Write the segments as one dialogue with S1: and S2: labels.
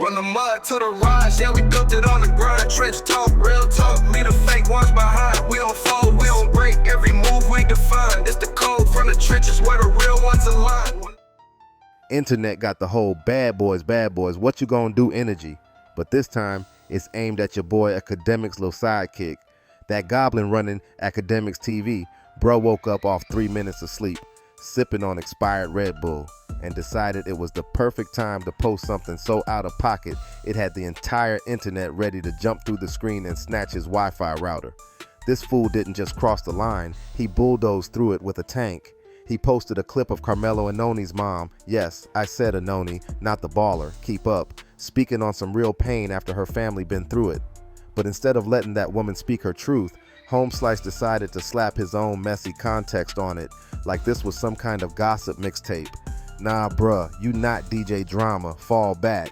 S1: From the mud to the rise, yeah, we built it on the grind. Trench talk, real talk, leave the fake ones behind. We don't fold, we don't break, every move we define. It's the code from the trenches where the real ones align.
S2: Internet got the whole bad boys, what you gonna do energy. But this time, it's aimed at your boy Akademiks' little sidekick. That goblin running Akademiks TV, bro woke up off 3 minutes of sleep, sipping on expired Red Bull, and decided it was the perfect time to post something so out of pocket it had the entire internet ready to jump through the screen and snatch his Wi-Fi router. This fool didn't just cross the line, he bulldozed through it with a tank. He posted a clip of Carmelo Anoni's mom, yes, I said Anoni, not the baller, keep up, speaking on some real pain after her family been through it. But instead of letting that woman speak her truth, Homeslice decided to slap his own messy context on it, like this was some kind of gossip mixtape. Nah bruh, you not DJ Drama, fall back.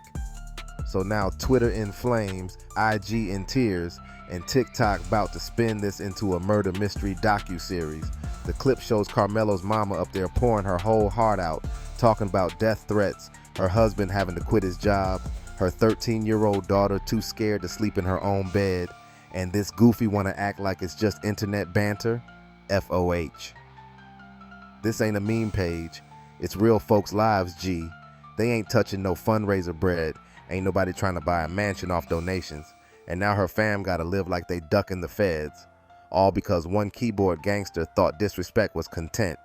S2: So now Twitter in flames, IG in tears, and TikTok about to spin this into a murder mystery docu-series. The clip shows Carmelo's mama up there pouring her whole heart out, talking about death threats, her husband having to quit his job, her 13-year-old daughter too scared to sleep in her own bed, and this goofy wanna act like it's just internet banter? FOH. This ain't a meme page, it's real folks' lives, G. They ain't touching no fundraiser bread, ain't nobody trying to buy a mansion off donations, and now her fam gotta live like they ducking the feds. All because one keyboard gangster thought disrespect was content.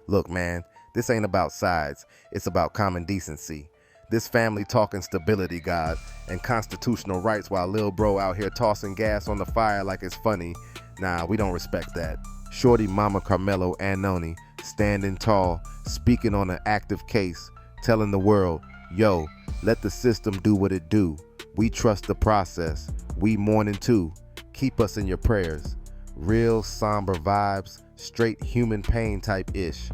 S2: Look man, this ain't about sides, it's about common decency. This family talking stability, God, and constitutional rights while lil bro out here tossing gas on the fire like it's funny. Nah, we don't respect that. Shorty mama Carmelo Anoni, standing tall, speaking on an active case, telling the world, yo, let the system do what it do. We trust the process. We mourning too. Keep us in your prayers. Real somber vibes, straight human pain type ish.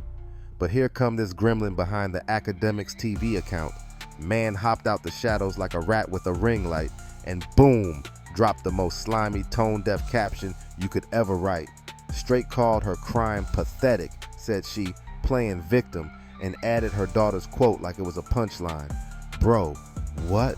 S2: But here come this gremlin behind the Akademiks TV account. Man hopped out the shadows like a rat with a ring light and boom, dropped the most slimy tone-deaf caption you could ever write. Straight called her crime pathetic, said she, playing victim, and added her daughter's quote like it was a punchline. Bro, what?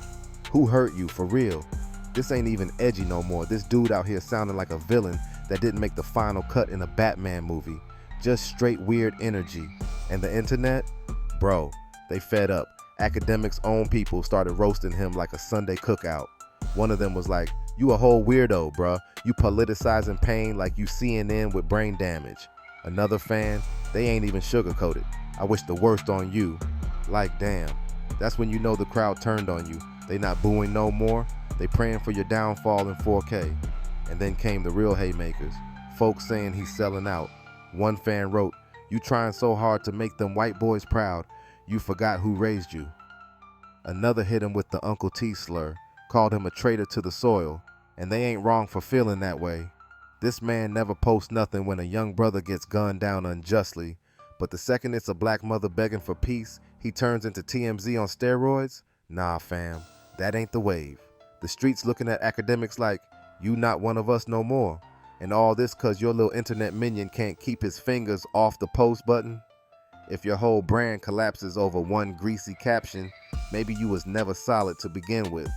S2: Who hurt you for real? This ain't even edgy no more. This dude out here sounding like a villain that didn't make the final cut in a Batman movie. Just straight weird energy. And the internet? Bro, they fed up. Akademiks' own people started roasting him like a Sunday cookout. One of them was like, you a whole weirdo, bruh. You politicizing pain like you CNN with brain damage. Another fan, they ain't even sugarcoated. I wish the worst on you. Like damn, that's when you know the crowd turned on you. They not booing no more. They praying for your downfall in 4K. And then came the real haymakers. Folks saying he's selling out. One fan wrote, you trying so hard to make them white boys proud, you forgot who raised you. Another hit him with the Uncle T slur, called him a traitor to the soil, and they ain't wrong for feeling that way. This man never posts nothing when a young brother gets gunned down unjustly, but the second it's a black mother begging for peace, he turns into TMZ on steroids? Nah fam, that ain't the wave. The streets looking at Akademiks like, you not one of us no more. And all this cause your little internet minion can't keep his fingers off the post button? If your whole brand collapses over one greasy caption, maybe you was never solid to begin with.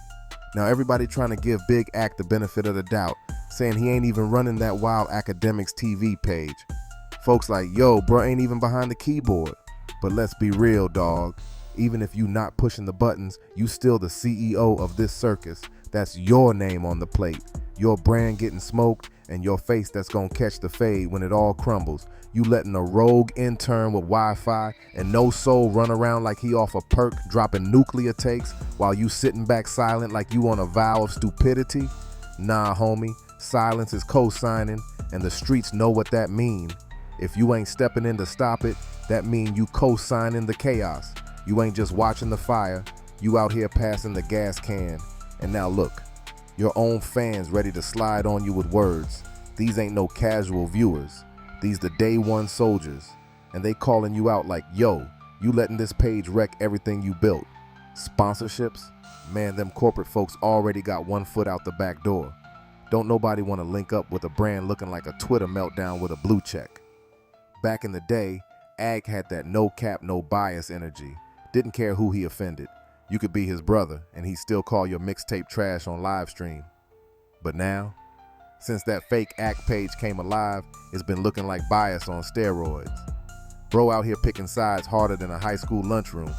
S2: Now everybody trying to give Big Act the benefit of the doubt, saying he ain't even running that wild Akademiks TV page. Folks like, yo, bro ain't even behind the keyboard. But let's be real, dog. Even if you not pushing the buttons, you still the CEO of this circus. That's your name on the plate. Your brand getting smoked and your face that's gonna catch the fade when it all crumbles. You letting a rogue intern with Wi-Fi and no soul run around like he off a perk dropping nuclear takes while you sitting back silent like you on a vow of stupidity? Nah, homie, silence is co-signing and the streets know what that mean. If you ain't stepping in to stop it, that mean you co-signing the chaos. You ain't just watching the fire, you out here passing the gas can. And now look, your own fans ready to slide on you with words. These ain't no casual viewers. These the day one soldiers, and they calling you out like, yo, you letting this page wreck everything you built. Sponsorships? Man, them corporate folks already got one foot out the back door. Don't nobody want to link up with a brand looking like a Twitter meltdown with a blue check. Back in the day, Ag had that no cap, no bias energy. Didn't care who he offended. You could be his brother and he'd still call your mixtape trash on live stream. But now, since that fake act page came alive, it's been looking like bias on steroids. Bro out here picking sides harder than a high school lunchroom.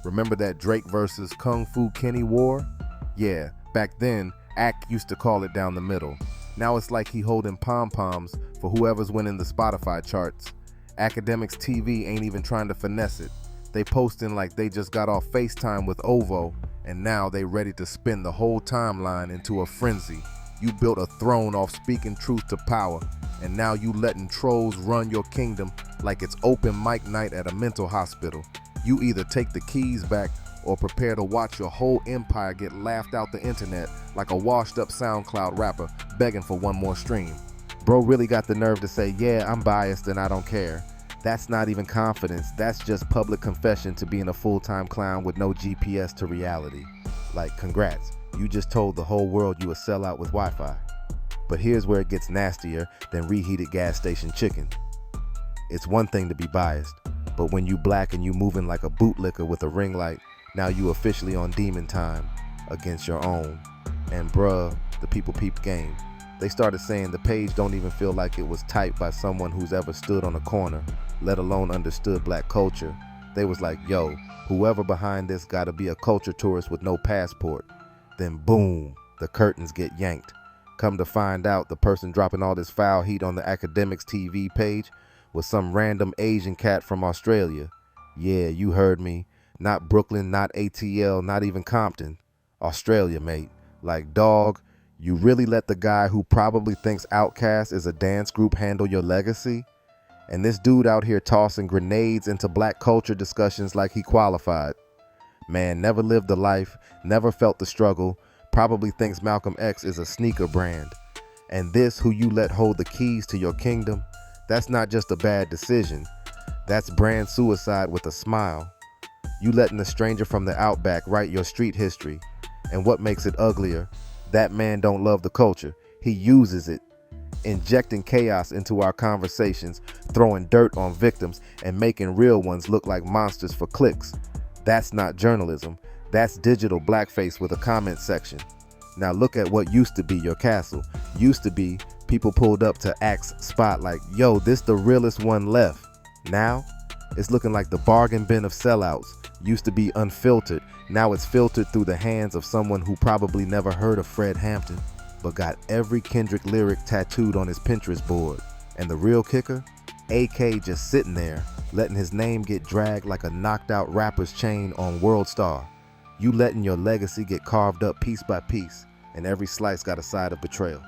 S2: Remember that Drake versus Kung Fu Kenny war? Yeah, back then, Act used to call it down the middle. Now it's like he holding pom-poms for whoever's winning the Spotify charts. Akademiks TV ain't even trying to finesse it. They posting like they just got off FaceTime with Ovo, and now they ready to spin the whole timeline into a frenzy. You built a throne off speaking truth to power, and now you letting trolls run your kingdom like it's open mic night at a mental hospital. You either take the keys back or prepare to watch your whole empire get laughed out the internet like a washed up SoundCloud rapper begging for one more stream. Bro really got the nerve to say, yeah, I'm biased and I don't care. That's not even confidence, that's just public confession to being a full-time clown with no GPS to reality. Like, congrats, you just told the whole world you a sellout with Wi-Fi. But here's where it gets nastier than reheated gas station chicken. It's one thing to be biased, but when you black and you moving like a bootlicker with a ring light, now you officially on demon time against your own. And bruh, the people peep game. They started saying the page don't even feel like it was typed by someone who's ever stood on a corner, let alone understood black culture. They was like, yo, whoever behind this gotta be a culture tourist with no passport. Then boom, the curtains get yanked. Come to find out, the person dropping all this foul heat on the Akademiks TV page was some random Asian cat from Australia. Yeah, you heard me. Not Brooklyn, not ATL, not even Compton. Australia, mate. Like, dog, you really let the guy who probably thinks Outkast is a dance group handle your legacy? And this dude out here tossing grenades into black culture discussions like he qualified. Man, never lived the life, never felt the struggle, probably thinks Malcolm X is a sneaker brand. And this who you let hold the keys to your kingdom, that's not just a bad decision. That's brand suicide with a smile. You letting a stranger from the outback write your street history. And what makes it uglier, that man don't love the culture. He uses it, injecting chaos into our conversations, throwing dirt on victims, and making real ones look like monsters for clicks. That's not journalism. That's digital blackface with a comment section. Now look at what used to be your castle. Used to be people pulled up to Act's spot like, yo, this the realest one left. Now, it's looking like the bargain bin of sellouts. Used to be unfiltered. Now it's filtered through the hands of someone who probably never heard of Fred Hampton, but got every Kendrick lyric tattooed on his Pinterest board. And the real kicker? AK just sitting there, letting his name get dragged like a knocked out rapper's chain on World Star. You letting your legacy get carved up piece by piece, and every slice got a side of betrayal.